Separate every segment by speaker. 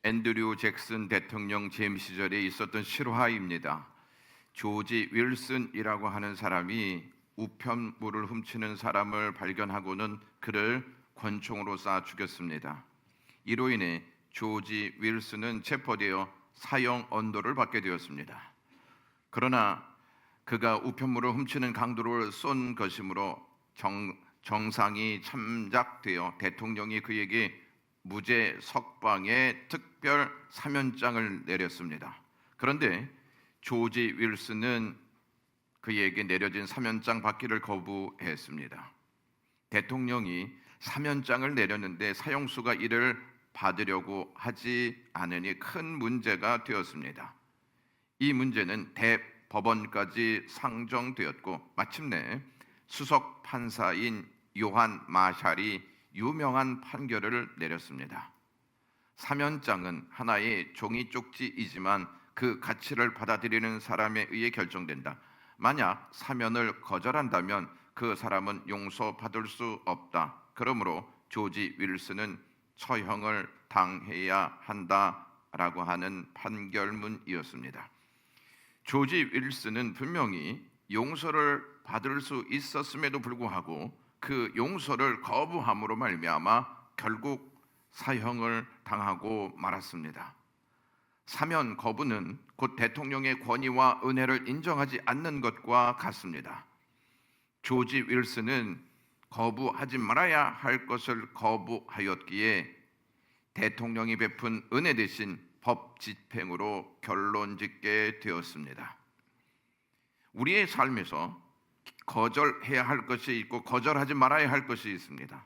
Speaker 1: 앤드류 잭슨 대통령 재임 시절에 있었던 실화입니다. 조지 윌슨이라고 하는 사람이 우편물을 훔치는 사람을 발견하고는 그를 권총으로 쏴 죽였습니다. 이로 인해 조지 윌슨은 체포되어 사형 언도를 받게 되었습니다. 그러나 그가 우편물을 훔치는 강도를 쏜 것이므로 정상이 참작되어 대통령이 그에게 무죄 석방의 특별 사면장을 내렸습니다. 그런데 조지 윌슨은 그에게 내려진 사면장 받기를 거부했습니다. 대통령이 사면장을 내렸는데 사형수가 이를 받으려고 하지 않으니 큰 문제가 되었습니다. 이 문제는 대법원까지 상정되었고 마침내 수석 판사인 요한 마샬이 유명한 판결을 내렸습니다. 사면장은 하나의 종이 쪽지이지만 그 가치를 받아들이는 사람에 의해 결정된다. 만약 사면을 거절한다면 그 사람은 용서받을 수 없다. 그러므로 조지 윌슨은 처형을 당해야 한다라고 하는 판결문이었습니다. 조지 윌슨은 분명히 용서를 받을 수 있었음에도 불구하고 그 용서를 거부함으로 말미암아 결국 사형을 당하고 말았습니다. 사면 거부는 곧 대통령의 권위와 은혜를 인정하지 않는 것과 같습니다. 조지 윌슨은 거부하지 말아야 할 것을 거부하였기에 대통령이 베푼 은혜 대신 법 집행으로 결론 짓게 되었습니다. 우리의 삶에서 거절해야 할 것이 있고 거절하지 말아야 할 것이 있습니다.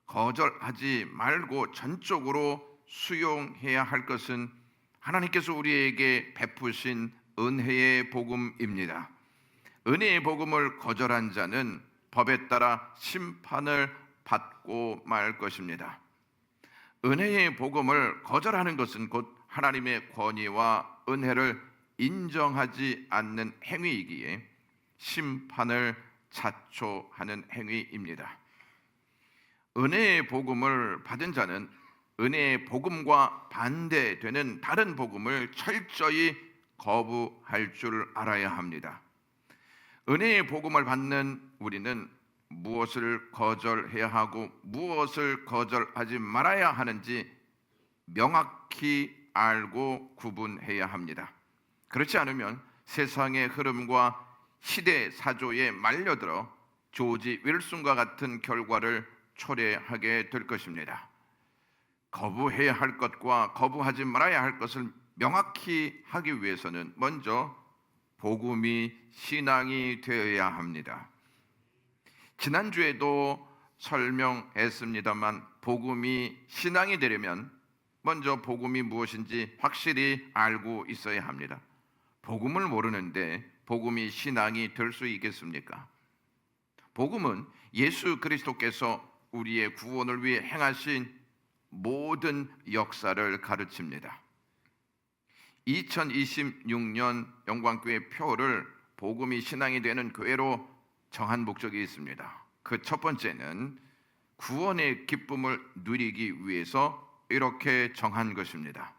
Speaker 1: 거절하지 말고 전적으로 수용해야 할 것은 하나님께서 우리에게 베푸신 은혜의 복음입니다. 은혜의 복음을 거절한 자는 법에 따라 심판을 받고 말 것입니다. 은혜의 복음을 거절하는 것은 곧 하나님의 권위와 은혜를 인정하지 않는 행위이기에 심판을 자초하는 행위입니다. 은혜의 복음을 받은 자는 은혜의 복음과 반대되는 다른 복음을 철저히 거부할 줄 알아야 합니다. 은혜의 복음을 받는 우리는 무엇을 거절해야 하고 무엇을 거절하지 말아야 하는지 명확히 알고 구분해야 합니다. 그렇지 않으면 세상의 흐름과 시대 사조에 말려들어 조지 윌슨과 같은 결과를 초래하게 될 것입니다. 거부해야 할 것과 거부하지 말아야 할 것을 명확히 하기 위해서는 먼저 복음이 신앙이 되어야 합니다. 지난주에도 설명했습니다만 복음이 신앙이 되려면 먼저 복음이 무엇인지 확실히 알고 있어야 합니다. 복음을 모르는데 복음이 신앙이 될 수 있겠습니까? 복음은 예수 그리스도께서 우리의 구원을 위해 행하신 모든 역사를 가르칩니다. 2026년 영광교회 표를 복음이 신앙이 되는 교회로 정한 목적이 있습니다. 그 첫 번째는 구원의 기쁨을 누리기 위해서 이렇게 정한 것입니다.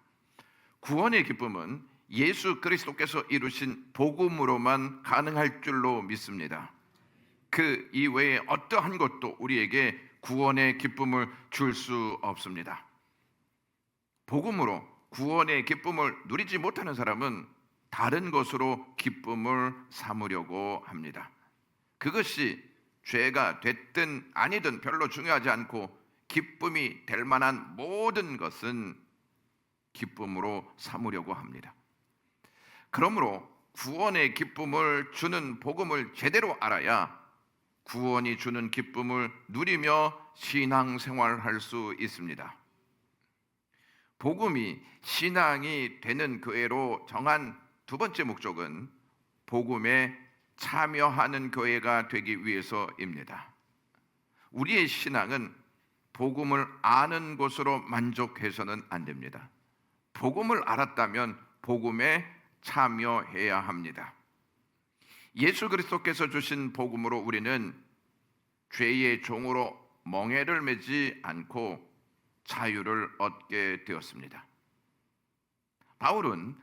Speaker 1: 구원의 기쁨은 예수 그리스도께서 이루신 복음으로만 가능할 줄로 믿습니다. 그 이외에 어떠한 것도 우리에게 구원의 기쁨을 줄 수 없습니다. 복음으로 구원의 기쁨을 누리지 못하는 사람은 다른 것으로 기쁨을 삼으려고 합니다. 그것이 죄가 됐든 아니든 별로 중요하지 않고 기쁨이 될 만한 모든 것은 기쁨으로 삼으려고 합니다. 그러므로 구원의 기쁨을 주는 복음을 제대로 알아야 구원이 주는 기쁨을 누리며 신앙생활할 수 있습니다. 복음이 신앙이 되는 교회로 정한 두 번째 목적은 복음에 참여하는 교회가 되기 위해서입니다. 우리의 신앙은 복음을 아는 것으로 만족해서는 안 됩니다. 복음을 알았다면 복음에 참여해야 합니다. 예수 그리스도께서 주신 복음으로 우리는 죄의 종으로 멍에를 매지 않고 자유를 얻게 되었습니다. 바울은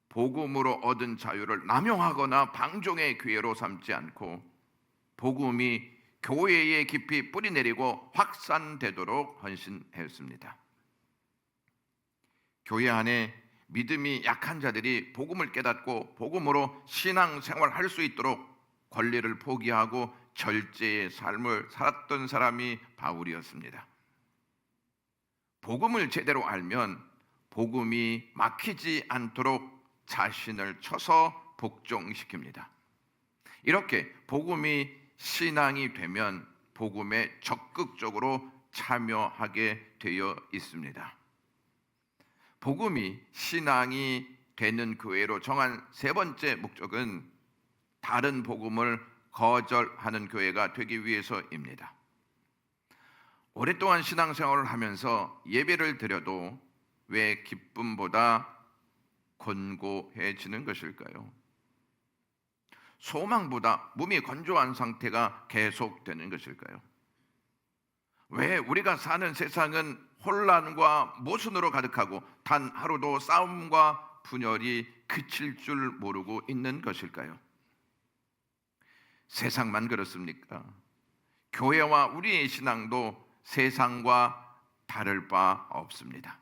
Speaker 1: 복음으로 얻은 자유를 남용하거나 방종의 기회로 삼지 않고 복음이 교회에 깊이 뿌리내리고 확산되도록 헌신했습니다. 교회 안에 믿음이 약한 자들이 복음을 깨닫고 복음으로 신앙생활할 수 있도록 권리를 포기하고 절제의 삶을 살았던 사람이 바울이었습니다. 복음을 제대로 알면 복음이 막히지 않도록 자신을 쳐서 복종시킵니다. 이렇게 복음이 신앙이 되면 복음에 적극적으로 참여하게 되어 있습니다. 복음이 신앙이 되는 교회로 정한 세 번째 목적은 다른 복음을 거절하는 교회가 되기 위해서입니다. 오랫동안 신앙생활을 하면서 예배를 드려도 왜 기쁨보다 곤고해지는 것일까요? 소망보다 몸이 건조한 상태가 계속되는 것일까요? 왜 우리가 사는 세상은 혼란과 모순으로 가득하고 단 하루도 싸움과 분열이 그칠 줄 모르고 있는 것일까요? 세상만 그렇습니까? 교회와 우리의 신앙도 세상과 다를 바 없습니다.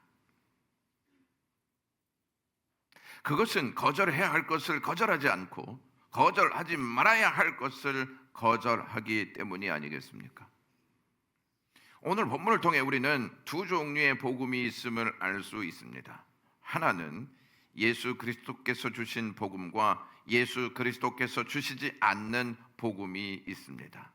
Speaker 1: 그것은 거절해야 할 것을 거절하지 않고 거절하지 말아야 할 것을 거절하기 때문이 아니겠습니까? 오늘 본문을 통해 우리는 두 종류의 복음이 있음을 알 수 있습니다. 하나는 예수 그리스도께서 주신 복음과 예수 그리스도께서 주시지 않는 복음이 있습니다.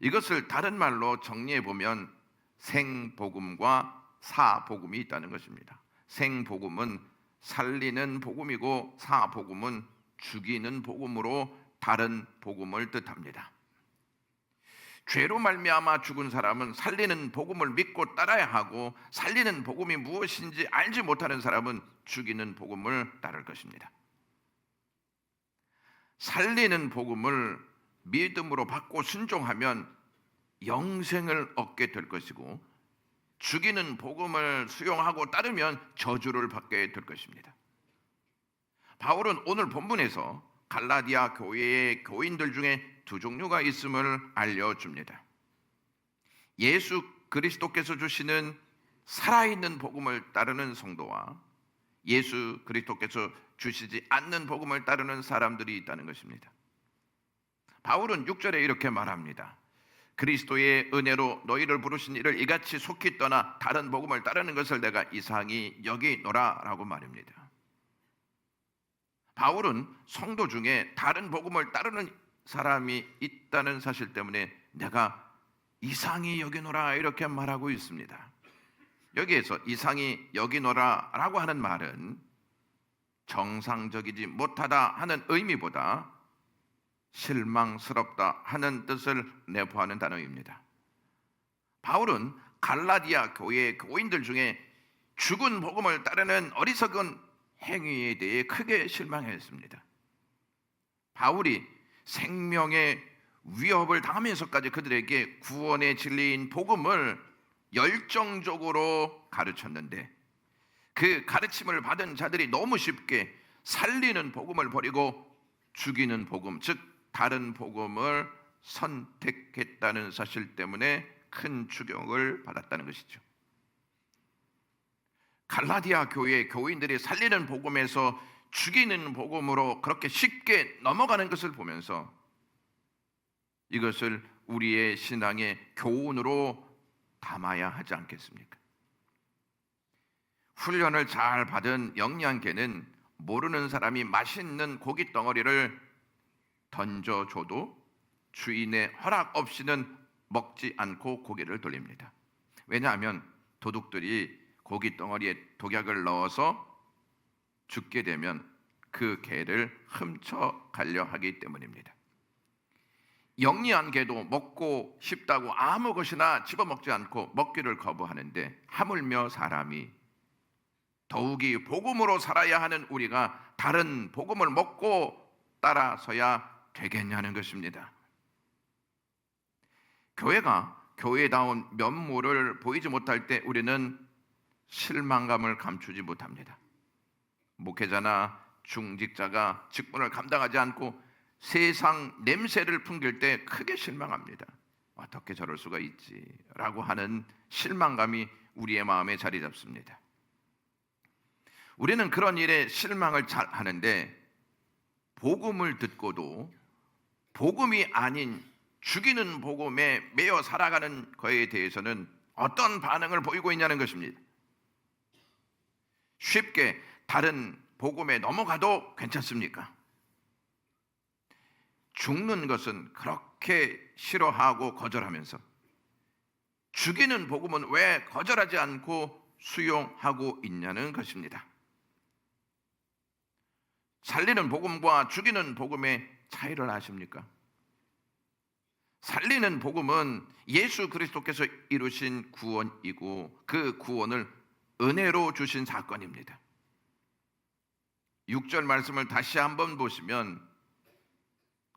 Speaker 1: 이것을 다른 말로 정리해 보면 생복음과 사복음이 있다는 것입니다. 생복음은 살리는 복음이고 사복음은 죽이는 복음으로 다른 복음을 뜻합니다. 죄로 말미암아 죽은 사람은 살리는 복음을 믿고 따라야 하고 살리는 복음이 무엇인지 알지 못하는 사람은 죽이는 복음을 따를 것입니다. 살리는 복음을 믿음으로 받고 순종하면 영생을 얻게 될 것이고 죽이는 복음을 수용하고 따르면 저주를 받게 될 것입니다. 바울은 오늘 본문에서 갈라디아 교회의 교인들 중에 두 종류가 있음을 알려줍니다. 예수 그리스도께서 주시는 살아있는 복음을 따르는 성도와 예수 그리스도께서 주시지 않는 복음을 따르는 사람들이 있다는 것입니다. 바울은 6절에 이렇게 말합니다. 그리스도의 은혜로 너희를 부르신 이를 이같이 속히 떠나 다른 복음을 따르는 것을 내가 이상히 여기노라 라고 말입니다. 바울은 성도 중에 다른 복음을 따르는 사람이 있다는 사실 때문에 내가 이상히 여기노라 이렇게 말하고 있습니다. 여기에서 이상히 여기노라 라고 하는 말은 정상적이지 못하다 하는 의미보다 실망스럽다 하는 뜻을 내포하는 단어입니다. 바울은 갈라디아 교회의 교인들 중에 죽은 복음을 따르는 어리석은 행위에 대해 크게 실망했습니다. 바울이 생명의 위협을 당하면서까지 그들에게 구원의 진리인 복음을 열정적으로 가르쳤는데 그 가르침을 받은 자들이 너무 쉽게 살리는 복음을 버리고 죽이는 복음, 즉 다른 복음을 선택했다는 사실 때문에 큰 충격을 받았다는 것이죠. 갈라디아 교회의 교인들이 살리는 복음에서 죽이는 복음으로 그렇게 쉽게 넘어가는 것을 보면서 이것을 우리의 신앙의 교훈으로 담아야 하지 않겠습니까? 훈련을 잘 받은 영양개는 모르는 사람이 맛있는 고기 덩어리를 던져줘도 주인의 허락 없이는 먹지 않고 고개를 돌립니다. 왜냐하면 도둑들이 고기 덩어리에 독약을 넣어서 죽게 되면 그 개를 훔쳐가려 하기 때문입니다. 영리한 개도 먹고 싶다고 아무 것이나 집어먹지 않고 먹기를 거부하는데 하물며 사람이 더욱이 복음으로 살아야 하는 우리가 다른 복음을 먹고 따라서야 되겠냐는 것입니다. 교회가 교회다운 면모를 보이지 못할 때 우리는 실망감을 감추지 못합니다. 목회자나 중직자가 직분을 감당하지 않고 세상 냄새를 풍길 때 크게 실망합니다. 어떻게 저럴 수가 있지라고 하는 실망감이 우리의 마음에 자리 잡습니다. 우리는 그런 일에 실망을 잘 하는데 복음을 듣고도 복음이 아닌 죽이는 복음에 매여 살아가는 거에 대해서는 어떤 반응을 보이고 있냐는 것입니다. 쉽게 다른 복음에 넘어가도 괜찮습니까? 죽는 것은 그렇게 싫어하고 거절하면서 죽이는 복음은 왜 거절하지 않고 수용하고 있냐는 것입니다. 살리는 복음과 죽이는 복음의 차이를 아십니까? 살리는 복음은 예수 그리스도께서 이루신 구원이고 그 구원을 은혜로 주신 사건입니다. 6절 말씀을 다시 한번 보시면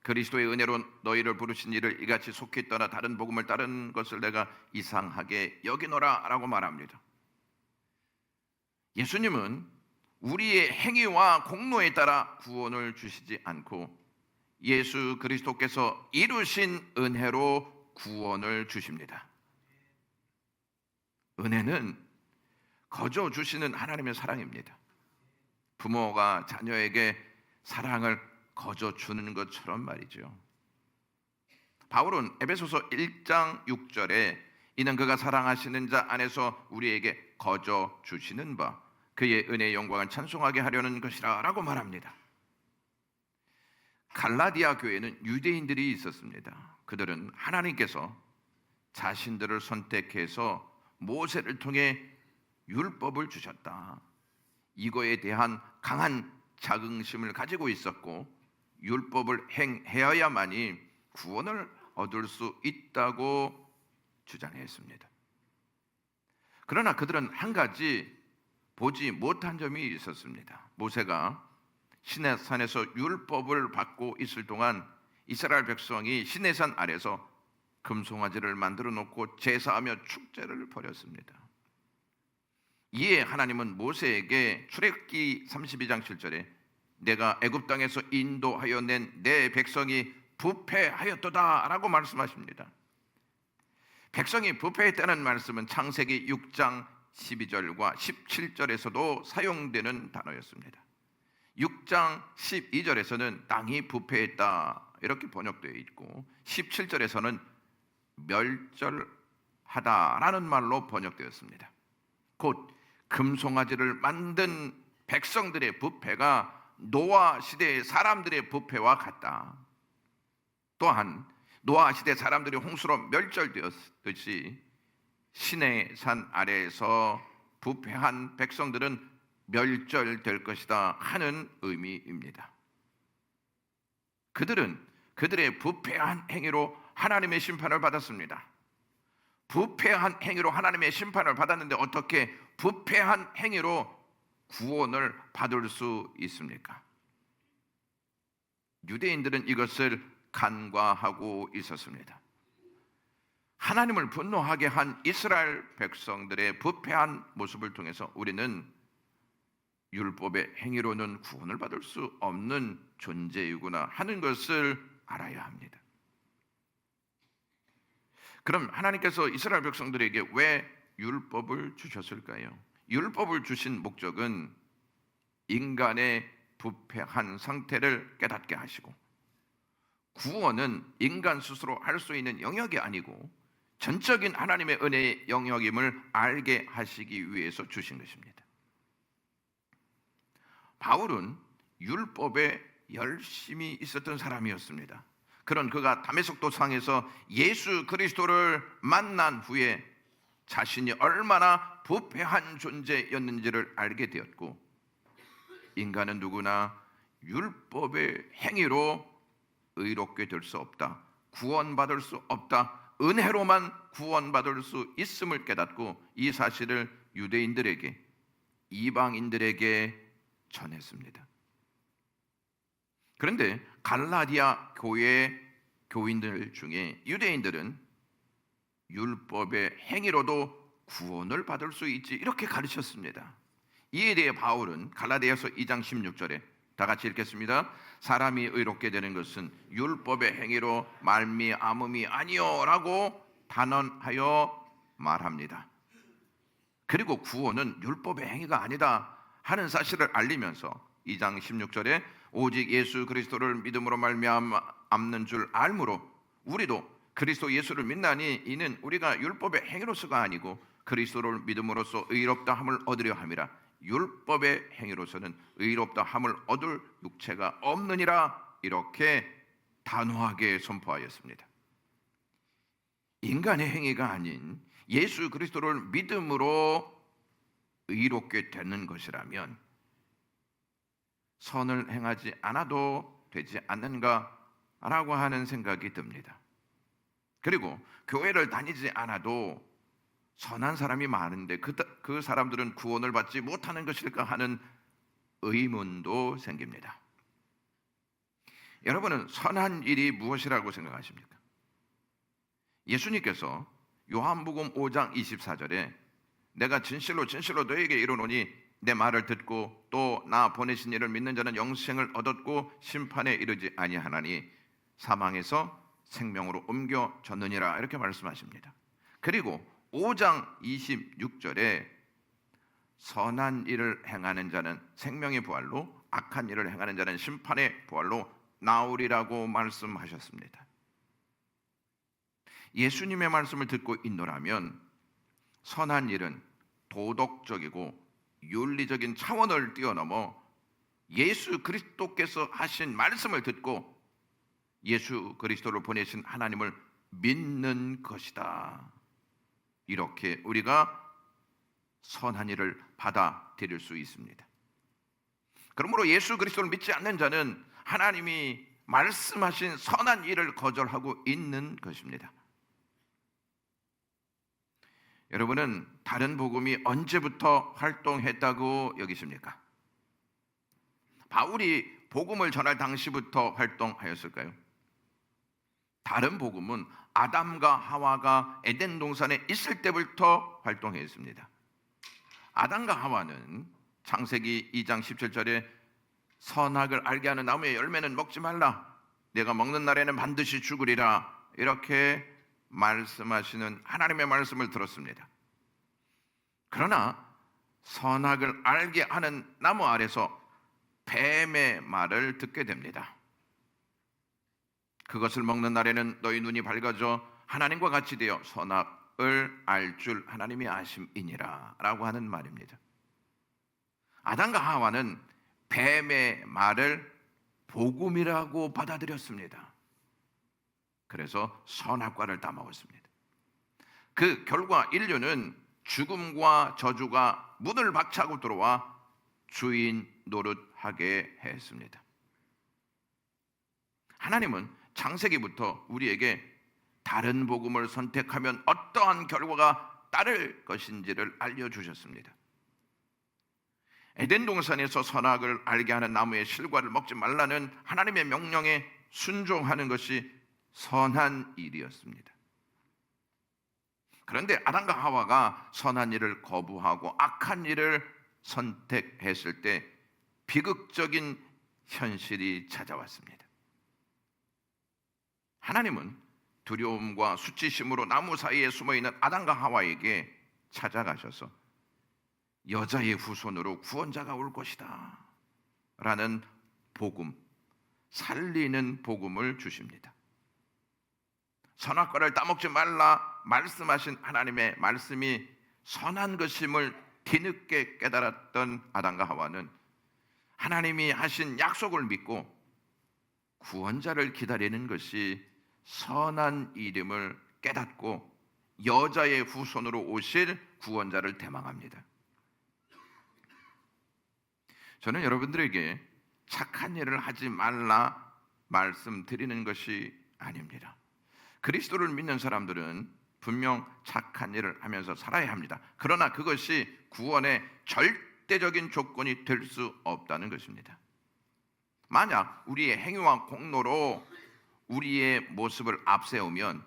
Speaker 1: 그리스도의 은혜로 너희를 부르신 이를 이같이 속히 떠나 다른 복음을 따른 것을 내가 이상하게 여기노라 라고 말합니다. 예수님은 우리의 행위와 공로에 따라 구원을 주시지 않고 예수 그리스도께서 이루신 은혜로 구원을 주십니다. 은혜는 거저 주시는 하나님의 사랑입니다. 부모가 자녀에게 사랑을 거저 주는 것처럼 말이죠. 바울은 에베소서 1장 6절에 이는 그가 사랑하시는 자 안에서 우리에게 거저 주시는 바 그의 은혜의 영광을 찬송하게 하려는 것이라 라고 말합니다. 갈라디아 교회는 유대인들이 있었습니다. 그들은 하나님께서 자신들을 선택해서 모세를 통해 율법을 주셨다. 이거에 대한 강한 자긍심을 가지고 있었고 율법을 행해야만이 구원을 얻을 수 있다고 주장했습니다. 그러나 그들은 한 가지 보지 못한 점이 있었습니다. 모세가 시내산에서 율법을 받고 있을 동안 이스라엘 백성이 시내산 아래서 금송아지를 만들어 놓고 제사하며 축제를 벌였습니다. 이에 하나님은 모세에게 출애굽기 32장 7절에 내가 애굽 땅에서 인도하여 낸 내 백성이 부패하였도다 라고 말씀하십니다. 백성이 부패했다는 말씀은 창세기 6장 12절과 17절에서도 사용되는 단어였습니다. 6장 12절에서는 땅이 부패했다 이렇게 번역되어 있고 17절에서는 멸절하다라는 말로 번역되었습니다. 곧 금송아지를 만든 백성들의 부패가 노아 시대의 사람들의 부패와 같다. 또한 노아 시대 사람들이 홍수로 멸절되었듯이 시내산 아래에서 부패한 백성들은 멸절될 것이다 하는 의미입니다. 그들은 그들의 부패한 행위로 하나님의 심판을 받았습니다. 부패한 행위로 하나님의 심판을 받았는데 어떻게 부패한 행위로 구원을 받을 수 있습니까? 유대인들은 이것을 간과하고 있었습니다. 하나님을 분노하게 한 이스라엘 백성들의 부패한 모습을 통해서 우리는 율법의 행위로는 구원을 받을 수 없는 존재이구나 하는 것을 알아야 합니다. 그럼 하나님께서 이스라엘 백성들에게 왜 율법을 주셨을까요? 율법을 주신 목적은 인간의 부패한 상태를 깨닫게 하시고 구원은 인간 스스로 할 수 있는 영역이 아니고 전적인 하나님의 은혜의 영역임을 알게 하시기 위해서 주신 것입니다. 바울은 율법에 열심히 있었던 사람이었습니다. 그런 그가 다메섹 도상에서 예수 그리스도를 만난 후에 자신이 얼마나 부패한 존재였는지를 알게 되었고 인간은 누구나 율법의 행위로 의롭게 될 수 없다. 구원받을 수 없다. 은혜로만 구원받을 수 있음을 깨닫고 이 사실을 유대인들에게 이방인들에게 전했습니다. 그런데 갈라디아 교회 교인들 중에 유대인들은 율법의 행위로도 구원을 받을 수 있지 이렇게 가르쳤습니다. 이에 대해 바울은 갈라디아서 2장 16절에 다 같이 읽겠습니다. 사람이 의롭게 되는 것은 율법의 행위로 말미암음이 아니요라고 단언하여 말합니다. 그리고 구원은 율법의 행위가 아니다 하는 사실을 알리면서 2장 16절에 오직 예수 그리스도를 믿음으로 말미암는 줄 알므로 우리도 그리스도 예수를 믿나니 이는 우리가 율법의 행위로서가 아니고 그리스도를 믿음으로써 의롭다 함을 얻으려 함이라. 율법의 행위로서는 의롭다 함을 얻을 육체가 없느니라. 이렇게 단호하게 선포하였습니다. 인간의 행위가 아닌 예수 그리스도를 믿음으로 의롭게 되는 것이라면 선을 행하지 않아도 되지 않는가라고 하는 생각이 듭니다. 그리고 교회를 다니지 않아도 선한 사람이 많은데 그 사람들은 구원을 받지 못하는 것일까 하는 의문도 생깁니다. 여러분은 선한 일이 무엇이라고 생각하십니까? 예수님께서 요한복음 5장 24절에 내가 진실로 진실로 너에게 이르노니 내 말을 듣고 또 나 보내신 이를 믿는 자는 영생을 얻었고 심판에 이르지 아니하나니 사망에서 생명으로 옮겨졌느니라 이렇게 말씀하십니다. 그리고 5장 26절에 선한 일을 행하는 자는 생명의 부활로 악한 일을 행하는 자는 심판의 부활로 나오리라고 말씀하셨습니다. 예수님의 말씀을 듣고 있노라면 선한 일은 도덕적이고 윤리적인 차원을 뛰어넘어 예수 그리스도께서 하신 말씀을 듣고 예수 그리스도를 보내신 하나님을 믿는 것이다. 이렇게 우리가 선한 일을 받아들일 수 있습니다. 그러므로 예수 그리스도를 믿지 않는 자는 하나님이 말씀하신 선한 일을 거절하고 있는 것입니다. 여러분은 다른 복음이 언제부터 활동했다고 여기십니까? 바울이 복음을 전할 당시부터 활동하였을까요? 다른 복음은 아담과 하와가 에덴 동산에 있을 때부터 활동했습니다. 아담과 하와는 창세기 2장 17절에 선악을 알게 하는 나무의 열매는 먹지 말라. 내가 먹는 날에는 반드시 죽으리라. 이렇게 말씀하시는 하나님의 말씀을 들었습니다. 그러나 선악을 알게 하는 나무 아래서 뱀의 말을 듣게 됩니다. 그것을 먹는 날에는 너희 눈이 밝아져 하나님과 같이 되어 선악을 알 줄 하나님이 아심이니라 라고 하는 말입니다. 아담과 하와는 뱀의 말을 복음이라고 받아들였습니다. 그래서 선악과를 따먹었습니다. 그 결과 인류는 죽음과 저주가 문을 박차고 들어와 주인 노릇하게 했습니다. 하나님은 창세기부터 우리에게 다른 복음을 선택하면 어떠한 결과가 따를 것인지를 알려주셨습니다. 에덴 동산에서 선악을 알게 하는 나무의 실과를 먹지 말라는 하나님의 명령에 순종하는 것이 선한 일이었습니다. 그런데 아담과 하와가 선한 일을 거부하고 악한 일을 선택했을 때 비극적인 현실이 찾아왔습니다. 하나님은 두려움과 수치심으로 나무 사이에 숨어있는 아담과 하와에게 찾아가셔서 여자의 후손으로 구원자가 올 것이다 라는 복음, 살리는 복음을 주십니다. 선악과를 따먹지 말라 말씀하신 하나님의 말씀이 선한 것임을 뒤늦게 깨달았던 아담과 하와는 하나님이 하신 약속을 믿고 구원자를 기다리는 것이 선한 일임을 깨닫고 여자의 후손으로 오실 구원자를 대망합니다. 저는 여러분들에게 착한 일을 하지 말라 말씀드리는 것이 아닙니다. 그리스도를 믿는 사람들은 분명 착한 일을 하면서 살아야 합니다. 그러나 그것이 구원의 절대적인 조건이 될 수 없다는 것입니다. 만약 우리의 행위와 공로로 우리의 모습을 앞세우면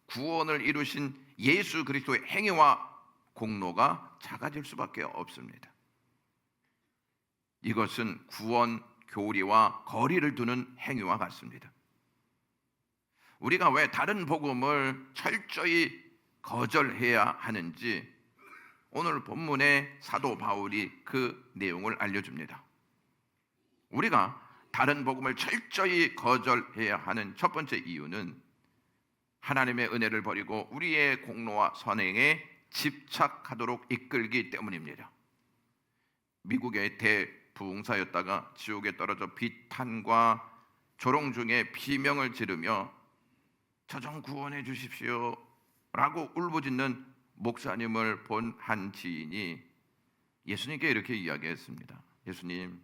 Speaker 1: 구원을 이루신 예수 그리스도의 행위와 공로가 작아질 수밖에 없습니다. 이것은 구원, 교리와 거리를 두는 행위와 같습니다. 우리가 왜 다른 복음을 철저히 거절해야 하는지 오늘 본문의 사도 바울이 그 내용을 알려줍니다. 우리가 다른 복음을 철저히 거절해야 하는 첫 번째 이유는 하나님의 은혜를 버리고 우리의 공로와 선행에 집착하도록 이끌기 때문입니다. 미국의 대부흥사였다가 지옥에 떨어져 비탄과 조롱 중에 비명을 지르며 저 좀 구원해 주십시오 라고 울부짖는 목사님을 본 한 지인이 예수님께 이렇게 이야기했습니다. 예수님,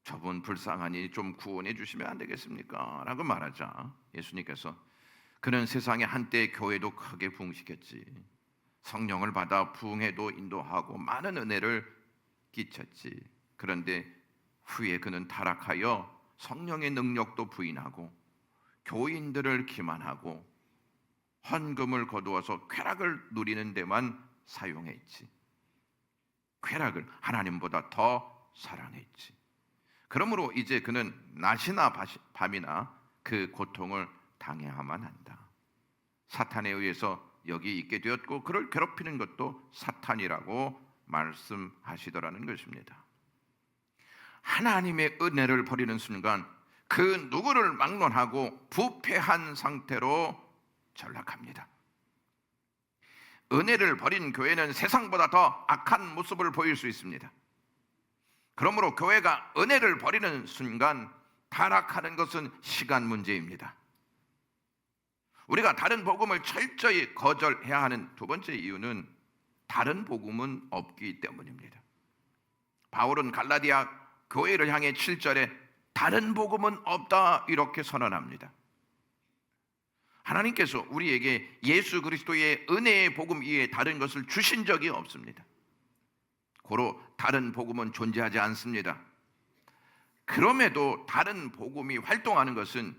Speaker 1: 저분 불쌍하니 좀 구원해 주시면 안 되겠습니까? 라고 말하자 예수님께서 그는 세상에 한때 교회도 크게 부흥시켰지, 성령을 받아 부흥회도 인도하고 많은 은혜를 끼쳤지. 그런데 후에 그는 타락하여 성령의 능력도 부인하고 교인들을 기만하고 헌금을 거두어서 쾌락을 누리는 데만 사용했지. 쾌락을 하나님보다 더 사랑했지. 그러므로 이제 그는 낮이나 밤이나 그 고통을 당해야만 한다. 사탄에 의해서 여기 있게 되었고 그를 괴롭히는 것도 사탄이라고 말씀하시더라는 것입니다. 하나님의 은혜를 버리는 순간 그 누구를 막론하고 부패한 상태로 전락합니다. 은혜를 버린 교회는 세상보다 더 악한 모습을 보일 수 있습니다. 그러므로 교회가 은혜를 버리는 순간 타락하는 것은 시간 문제입니다. 우리가 다른 복음을 철저히 거절해야 하는 두 번째 이유는 다른 복음은 없기 때문입니다. 바울은 갈라디아 교회를 향해 7절에 다른 복음은 없다 이렇게 선언합니다. 하나님께서 우리에게 예수 그리스도의 은혜의 복음 이외에 다른 것을 주신 적이 없습니다. 고로 다른 복음은 존재하지 않습니다. 그럼에도 다른 복음이 활동하는 것은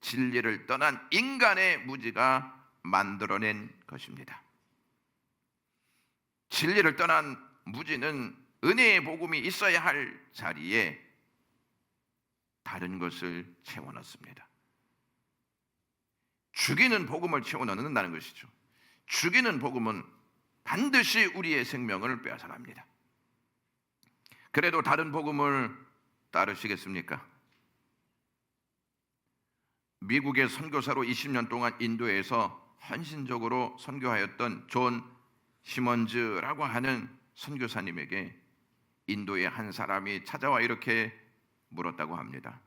Speaker 1: 진리를 떠난 인간의 무지가 만들어낸 것입니다. 진리를 떠난 무지는 은혜의 복음이 있어야 할 자리에 다른 것을 채워넣습니다. 죽이는 복음을 채워넣는다는 것이죠. 죽이는 복음은 반드시 우리의 생명을 빼앗아갑니다. 그래도 다른 복음을 따르시겠습니까? 미국의 선교사로 20년 동안 인도에서 헌신적으로 선교하였던 존 시먼즈라고 하는 선교사님에게 인도의 한 사람이 찾아와 이렇게 물었다고 합니다.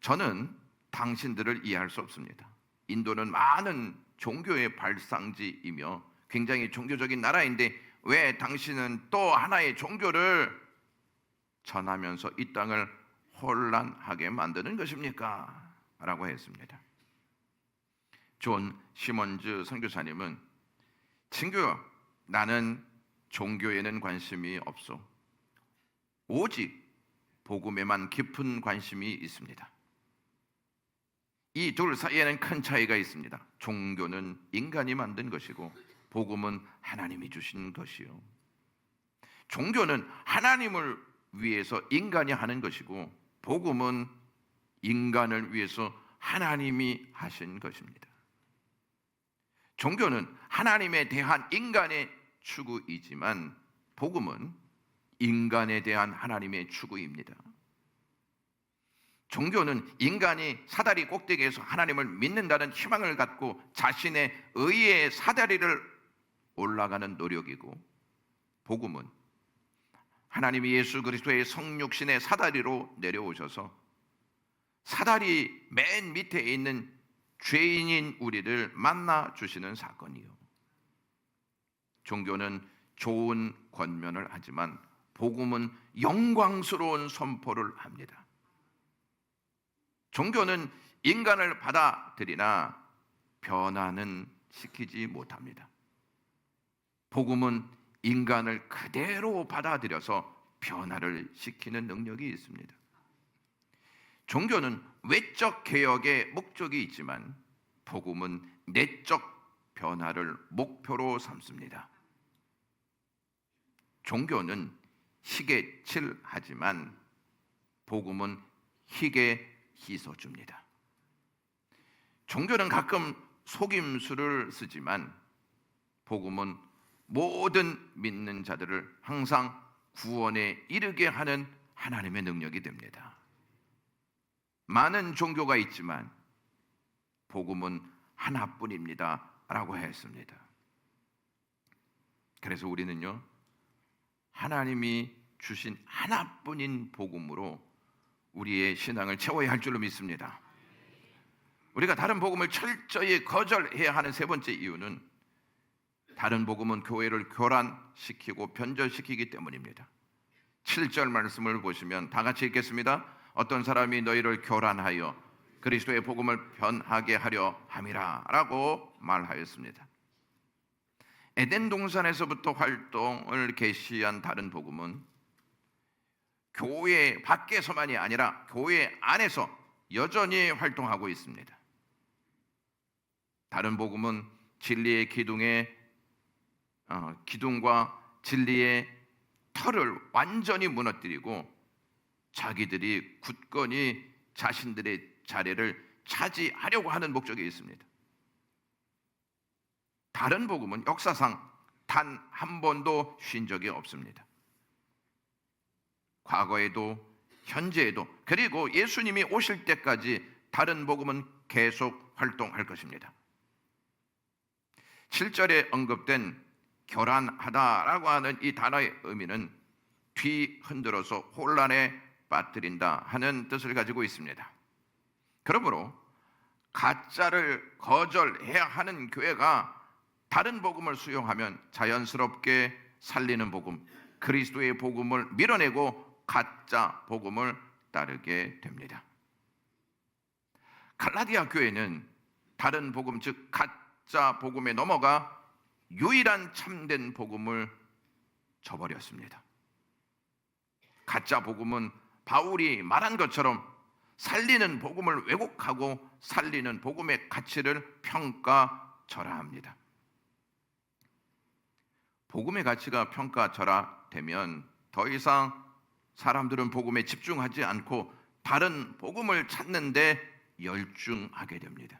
Speaker 1: 저는 당신들을 이해할 수 없습니다. 인도는 많은 종교의 발상지이며 굉장히 종교적인 나라인데 왜 당신은 또 하나의 종교를 전하면서 이 땅을 혼란하게 만드는 것입니까? 라고 했습니다. 존 시먼즈 선교사님은 친구요, 나는 종교에는 관심이 없어. 오직 복음에만 깊은 관심이 있습니다. 이 둘 사이에는 큰 차이가 있습니다. 종교는 인간이 만든 것이고 복음은 하나님이 주신 것이요. 종교는 하나님을 위해서 인간이 하는 것이고 복음은 인간을 위해서 하나님이 하신 것입니다. 종교는 하나님에 대한 인간의 추구이지만 복음은 인간에 대한 하나님의 추구입니다. 종교는 인간이 사다리 꼭대기에서 하나님을 믿는다는 희망을 갖고 자신의 의의 사다리를 올라가는 노력이고 복음은 하나님이 예수 그리스도의 성육신의 사다리로 내려오셔서 사다리 맨 밑에 있는 죄인인 우리를 만나 주시는 사건이요. 종교는 좋은 권면을 하지만 복음은 영광스러운 선포를 합니다. 종교는 인간을 받아들이나 변화는 시키지 못합니다. 복음은 인간을 그대로 받아들여서 변화를 시키는 능력이 있습니다. 종교는 외적 개혁의 목적이 있지만 복음은 내적 변화를 목표로 삼습니다. 종교는 희게 칠하지만 복음은 희게 희소줍니다. 종교는 가끔 속임수를 쓰지만 복음은 모든 믿는 자들을 항상 구원에 이르게 하는 하나님의 능력이 됩니다. 많은 종교가 있지만 복음은 하나뿐입니다 라고 했습니다. 그래서 우리는요, 하나님이 주신 하나뿐인 복음으로 우리의 신앙을 채워야 할 줄로 믿습니다. 우리가 다른 복음을 철저히 거절해야 하는 세 번째 이유는 다른 복음은 교회를 교란시키고 변절시키기 때문입니다. 7절 말씀을 보시면 다 같이 읽겠습니다. 어떤 사람이 너희를 교란하여 그리스도의 복음을 변하게 하려 함이라 라고 말하였습니다. 에덴 동산에서부터 활동을 개시한 다른 복음은 교회 밖에서만이 아니라 교회 안에서 여전히 활동하고 있습니다. 다른 복음은 진리의 기둥과 진리의 털을 완전히 무너뜨리고 자기들이 굳건히 자신들의 자리를 차지하려고 하는 목적이 있습니다. 다른 복음은 역사상 단 한 번도 쉰 적이 없습니다. 과거에도 현재에도 그리고 예수님이 오실 때까지 다른 복음은 계속 활동할 것입니다. 7절에 언급된 교란하다라고 하는 이 단어의 의미는 뒤흔들어서 혼란에 빠뜨린다 하는 뜻을 가지고 있습니다. 그러므로 가짜를 거절해야 하는 교회가 다른 복음을 수용하면 자연스럽게 살리는 복음, 그리스도의 복음을 밀어내고 가짜 복음을 따르게 됩니다. 갈라디아 교회는 다른 복음, 즉 가짜 복음에 넘어가 유일한 참된 복음을 저버렸습니다. 가짜 복음은 바울이 말한 것처럼 살리는 복음을 왜곡하고 살리는 복음의 가치를 평가절하합니다. 복음의 가치가 평가절하되면 더 이상 사람들은 복음에 집중하지 않고 다른 복음을 찾는 데 열중하게 됩니다.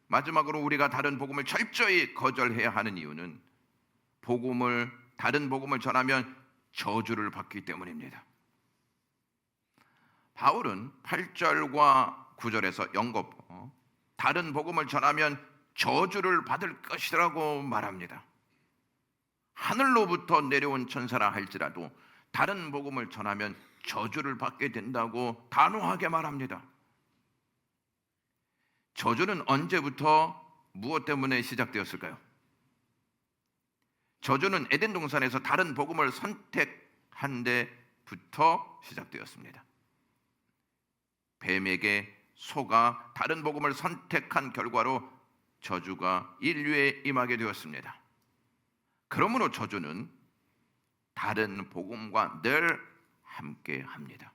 Speaker 1: 마지막으로 우리가 다른 복음을 철저히 거절해야 하는 이유는 다른 복음을 전하면 저주를 받기 때문입니다. 바울은 8절과 9절에서 영겁 다른 복음을 전하면 저주를 받을 것이라고 말합니다. 하늘로부터 내려온 천사라 할지라도 다른 복음을 전하면 저주를 받게 된다고 단호하게 말합니다. 저주는 언제부터 무엇 때문에 시작되었을까요? 저주는 에덴 동산에서 다른 복음을 선택한 데부터 시작되었습니다. 뱀에게 속아 다른 복음을 선택한 결과로 저주가 인류에 임하게 되었습니다. 그러므로 저주는 다른 복음과 늘 함께 합니다.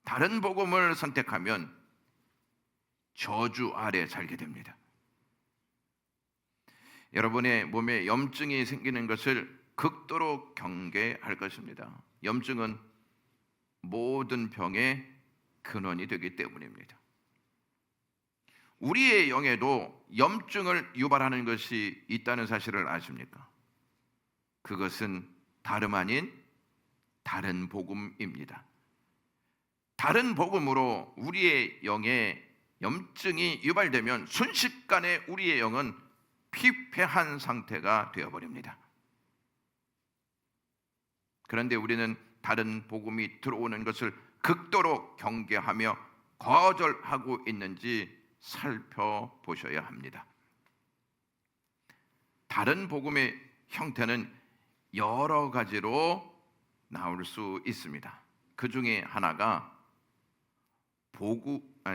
Speaker 1: 다른 복음을 선택하면 저주 아래 살게 됩니다. 여러분의 몸에 염증이 생기는 것을 극도로 경계할 것입니다. 염증은 모든 병의 근원이 되기 때문입니다. 우리의 영에도 염증을 유발하는 것이 있다는 사실을 아십니까? 그것은 다름 아닌 다른 복음입니다. 다른 복음으로 우리의 영에 염증이 유발되면 순식간에 우리의 영은 피폐한 상태가 되어버립니다. 그런데 우리는 다른 복음이 들어오는 것을 극도로 경계하며 거절하고 있는지 살펴보셔야 합니다. 다른 복음의 형태는 여러 가지로 나올 수 있습니다. 그 중에 하나가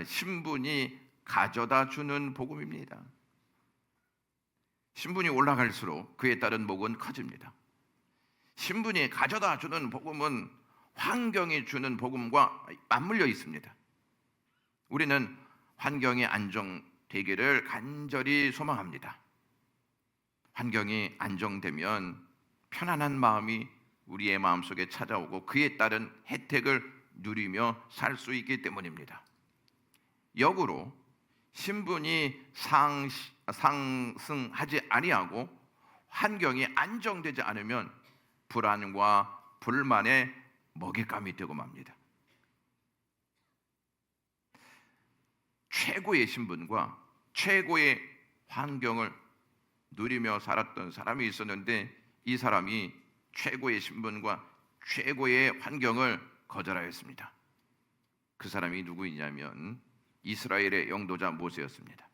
Speaker 1: 신분이 가져다 주는 복음입니다. 신분이 올라갈수록 그에 따른 복은 커집니다. 신분이 가져다 주는 복음은 환경이 주는 복음과 맞물려 있습니다. 우리는 환경이 안정되기를 간절히 소망합니다. 환경이 안정되면 편안한 마음이 우리의 마음속에 찾아오고 그에 따른 혜택을 누리며 살 수 있기 때문입니다. 역으로 신분이 상승하지 아니하고 환경이 안정되지 않으면 불안과 불만의 먹잇감이 되고 맙니다. 최고의 신분과 최고의 환경을 누리며 살았던 사람이 있었는데 이 사람이 최고의 신분과 최고의 환경을 거절하였습니다. 그 사람이 누구이냐면 이스라엘의 영도자 모세였습니다.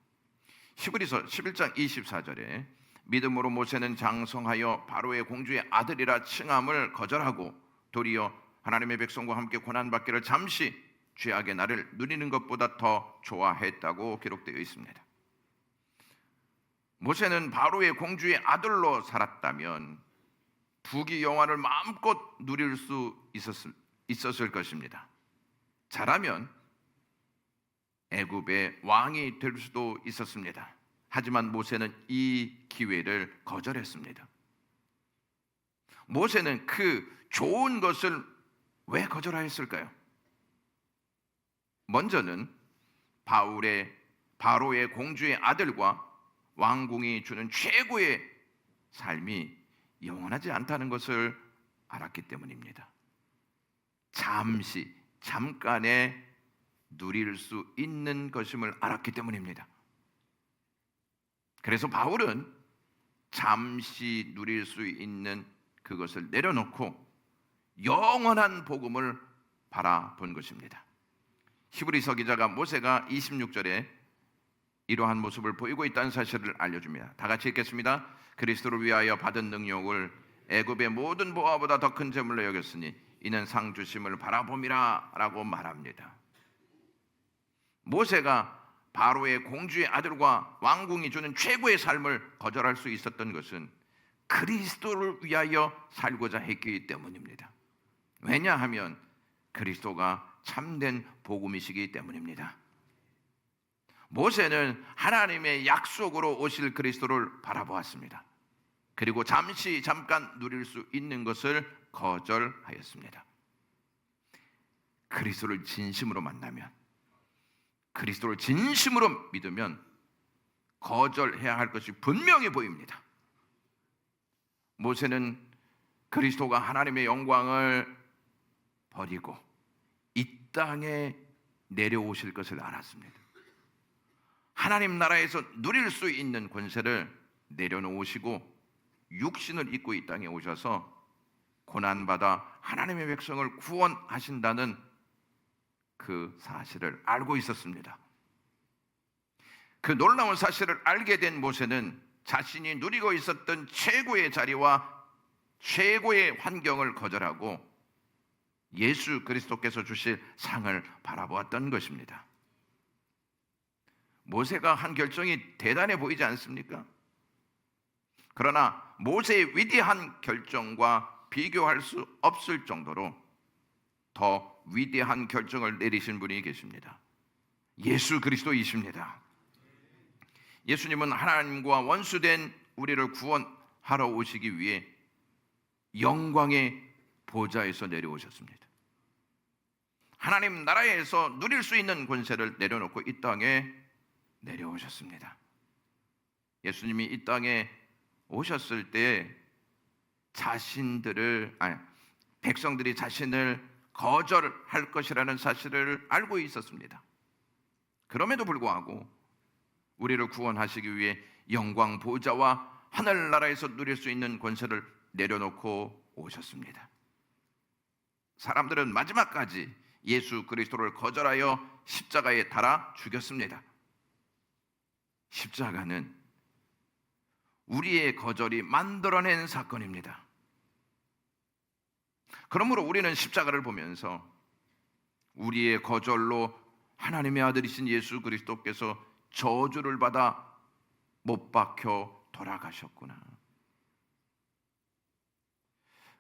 Speaker 1: 히브리서 11장 24절에 믿음으로 모세는 장성하여 바로의 공주의 아들이라 칭함을 거절하고 도리어 하나님의 백성과 함께 고난받기를 잠시 죄악의 날을 누리는 것보다 더 좋아했다고 기록되어 있습니다. 모세는 바로의 공주의 아들로 살았다면 부귀 영화를 마음껏 누릴 수 있었을 것입니다. 잘하면 애굽의 왕이 될 수도 있었습니다. 하지만 모세는 이 기회를 거절했습니다. 모세는 그 좋은 것을 왜 거절하였을까요? 먼저는 바로의 공주의 아들과 왕궁이 주는 최고의 삶이 영원하지 않다는 것을 알았기 때문입니다. 잠깐의 누릴 수 있는 것임을 알았기 때문입니다. 그래서 바울은 잠시 누릴 수 있는 그것을 내려놓고 영원한 복음을 바라본 것입니다. 히브리서 기자가 모세가 26절에 이러한 모습을 보이고 있다는 사실을 알려줍니다. 다 같이 읽겠습니다. 그리스도를 위하여 받은 능력을 애굽의 모든 보화보다 더 큰 재물로 여겼으니 이는 상 주심을 바라봄이라 라고 말합니다. 모세가 바로의 공주의 아들과 왕궁이 주는 최고의 삶을 거절할 수 있었던 것은 그리스도를 위하여 살고자 했기 때문입니다. 왜냐하면 그리스도가 참된 복음이시기 때문입니다. 모세는 하나님의 약속으로 오실 그리스도를 바라보았습니다. 그리고 잠깐 누릴 수 있는 것을 거절하였습니다. 그리스도를 진심으로 만나면, 그리스도를 진심으로 믿으면 거절해야 할 것이 분명히 보입니다. 모세는 그리스도가 하나님의 영광을 버리고 이 땅에 내려오실 것을 알았습니다. 하나님 나라에서 누릴 수 있는 권세를 내려놓으시고 육신을 입고 이 땅에 오셔서 고난받아 하나님의 백성을 구원하신다는 그 사실을 알고 있었습니다. 그 놀라운 사실을 알게 된 모세는 자신이 누리고 있었던 최고의 자리와 최고의 환경을 거절하고 예수 그리스도께서 주실 상을 바라보았던 것입니다. 모세가 한 결정이 대단해 보이지 않습니까? 그러나 모세의 위대한 결정과 비교할 수 없을 정도로 더 위대한 결정을 내리신 분이 계십니다. 예수 그리스도이십니다. 예수님은 하나님과 원수된 우리를 구원하러 오시기 위해 영광의 보좌에서 내려오셨습니다. 하나님 나라에서 누릴 수 있는 권세를 내려놓고 이 땅에 내려오셨습니다. 예수님이 이 땅에 오셨을 때 백성들이 자신을 거절할 것이라는 사실을 알고 있었습니다. 그럼에도 불구하고 우리를 구원하시기 위해 영광 보좌와 하늘나라에서 누릴 수 있는 권세를 내려놓고 오셨습니다. 사람들은 마지막까지 예수 그리스도를 거절하여 십자가에 달아 죽였습니다. 십자가는 우리의 거절이 만들어낸 사건입니다. 그러므로 우리는 십자가를 보면서 우리의 거절로 하나님의 아들이신 예수 그리스도께서 저주를 받아 못 박혀 돌아가셨구나.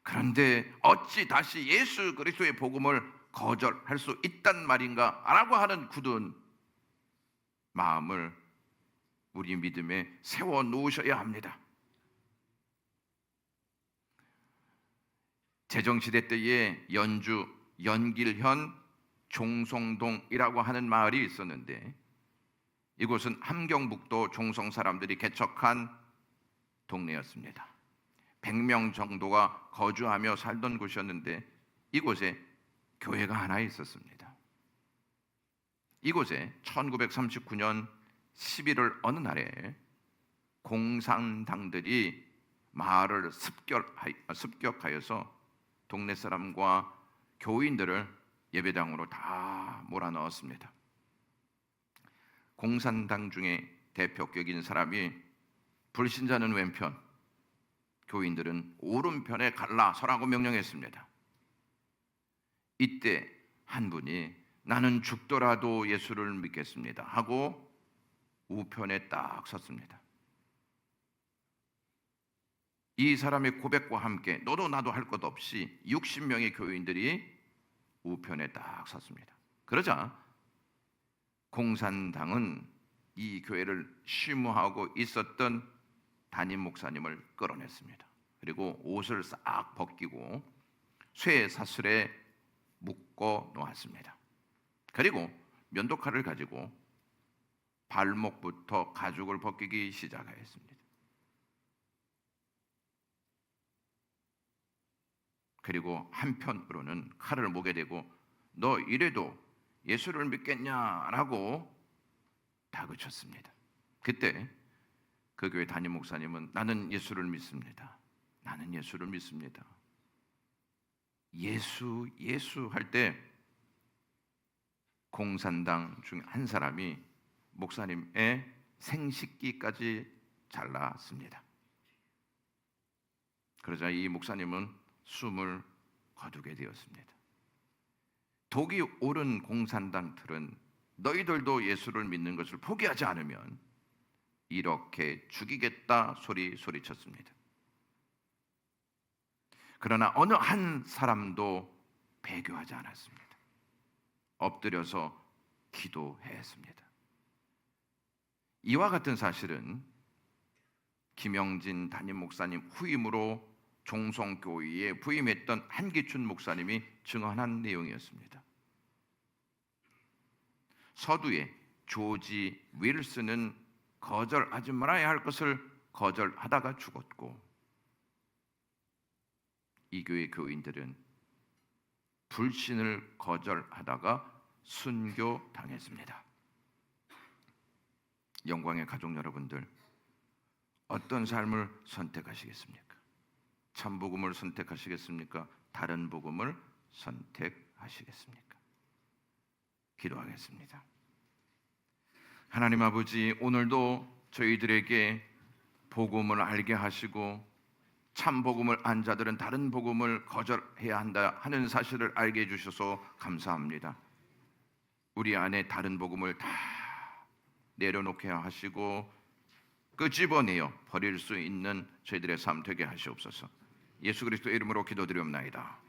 Speaker 1: 그런데 어찌 다시 예수 그리스도의 복음을 거절할 수 있단 말인가 라고 하는 굳은 마음을 우리 믿음에 세워 놓으셔야 합니다. 제정시대 때에 연주 연길현 종송동이라고 하는 마을이 있었는데, 이곳은 함경북도 종송 사람들이 개척한 동네였습니다. 100명 정도가 거주하며 살던 곳이었는데, 이곳에 교회가 하나 있었습니다. 이곳에 1939년 11월 어느 날에 공산당들이 마을을 습격하여서 동네 사람과 교인들을 예배당으로 다 몰아넣었습니다. 공산당 중에 대표격인 사람이 불신자는 왼편, 교인들은 오른편에 갈라서라고 명령했습니다. 이때 한 분이 나는 죽더라도 예수를 믿겠습니다 하고 우편에 딱 섰습니다. 이 사람의 고백과 함께 너도 나도 할 것 없이 60명의 교인들이 우편에 딱 섰습니다. 그러자 공산당은 이 교회를 심무하고 있었던 담임 목사님을 끌어냈습니다. 그리고 옷을 싹 벗기고 쇠 사슬에 묶어 놓았습니다. 그리고 면도칼을 가지고 발목부터 가죽을 벗기기 시작하였습니다. 그리고 한편으로는 칼을 목에 대고 너 이래도 예수를 믿겠냐라고 다그쳤습니다. 그때 그 교회 담임 목사님은 나는 예수를 믿습니다. 나는 예수를 믿습니다. 예수 할 때 공산당 중 한 사람이 목사님의 생식기까지 잘랐습니다. 그러자 이 목사님은 숨을 거두게 되었습니다. 독이 오른 공산당들은 너희들도 예수를 믿는 것을 포기하지 않으면 이렇게 죽이겠다 소리쳤습니다. 그러나 어느 한 사람도 배교하지 않았습니다. 엎드려서 기도했습니다. 이와 같은 사실은 김영진 담임 목사님 후임으로 종성교회에 부임했던 한기춘 목사님이 증언한 내용이었습니다. 서두에 조지 윌슨은 거절하지 말아야 할 것을 거절하다가 죽었고, 이 교회 교인들은 불신을 거절하다가 순교당했습니다. 영광의 가족 여러분들, 어떤 삶을 선택하시겠습니까? 참복음을 선택하시겠습니까? 다른 복음을 선택하시겠습니까? 기도하겠습니다. 하나님 아버지, 오늘도 저희들에게 복음을 알게 하시고 참 복음을 안 자들은 다른 복음을 거절해야 한다 하는 사실을 알게 해주셔서 감사합니다. 우리 안에 다른 복음을 다 내려놓게 하시고 끄집어내어 버릴 수 있는 저희들의 삶 되게 하시옵소서. 예수 그리스도의 이름으로 기도드리옵나이다.